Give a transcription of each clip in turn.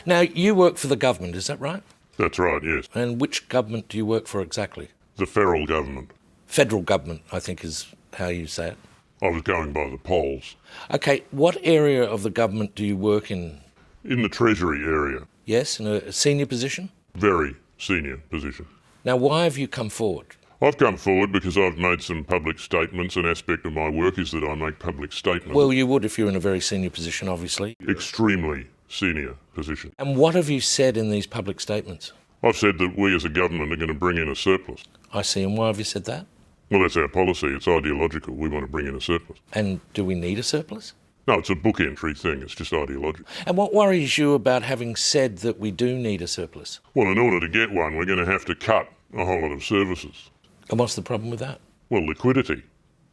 Now, you work for the government, is that right? That's right, yes. And which government do you work for exactly? The federal government. Federal government, I think is how you say it. I was going by the polls. Okay, what area of the government do you work in? In the Treasury area. Yes, in a senior position? Very senior position. Now, why have you come forward? I've come forward because I've made some public statements. An aspect of my work is that I make public statements. Well, you would if you're in a very senior position, obviously. Extremely senior position. And what have you said in these public statements? I've said that we as a government are going to bring in a surplus. I see, and why have you said that? Well, that's our policy. It's ideological. We want to bring in a surplus. And do we need a surplus? No, it's a book entry thing. It's just ideological. And what worries you about having said that we do need a surplus? Well, in order to get one, we're going to have to cut a whole lot of services. And what's the problem with that? Well, liquidity.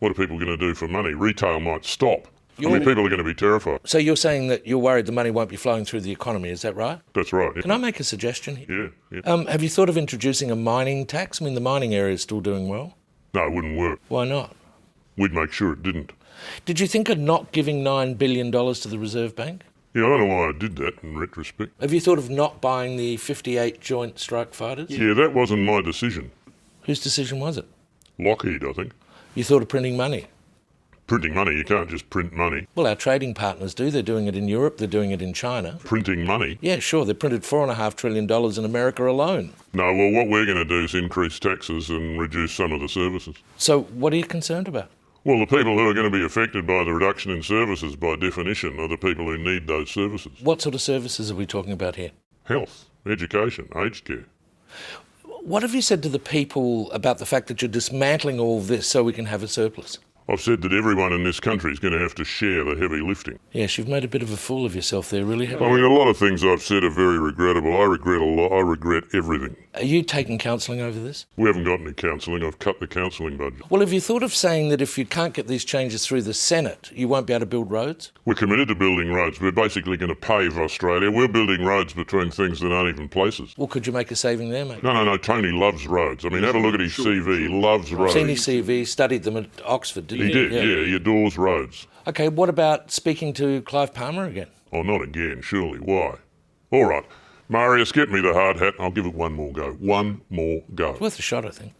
What are people going to do for money? Retail might stop. You're- People are going to be terrified. So you're saying that you're worried the money won't be flowing through the economy, is that right? That's right. Yeah. Can I make a suggestion here? Yeah. Have you thought of introducing a mining tax? I mean, the mining area is still doing well. No, it wouldn't work. Why not? We'd make sure it didn't. Did you think of not giving $9 billion to the Reserve Bank? Yeah, I don't know why I did that in retrospect. Have you thought of not buying the 58 Joint Strike Fighters? Yeah, that wasn't my decision. Whose decision was it? Lockheed, I think. You thought of printing money? Printing money, you can't just print money. Well, our trading partners do. They're doing it in Europe, they're doing it in China. Printing money? Yeah, sure, they printed $4.5 trillion in America alone. No, well, what we're going to do is increase taxes and reduce some of the services. So what are you concerned about? Well, the people who are going to be affected by the reduction in services, by definition, are the people who need those services. What sort of services are we talking about here? Health, education, aged care. What have you said to the people about the fact that you're dismantling all this so we can have a surplus? I've said that everyone in this country is going to have to share the heavy lifting. Yes, you've made a bit of a fool of yourself there, really, haven't I you? mean, a lot of things I've said are very regrettable. I regret a lot. I regret everything. Are you taking counselling over this? We haven't got any counselling. I've cut the counselling budget. Well, have you thought of saying that if you can't get these changes through the Senate, you won't be able to build roads? We're committed to building roads. We're basically going to pave Australia. We're building roads between things that aren't even places. Well, could you make a saving there, mate? No. Tony loves roads. I mean, have a look at his CV. He loves roads. Seen his CV, studied them at Oxford, didn't He you? did, yeah. He adores roads. OK, what about speaking to Clive Palmer again? Oh, not again, surely. Why? All right. Marius, get me the hard hat and I'll give it one more go. One more go. It's worth a shot, I think.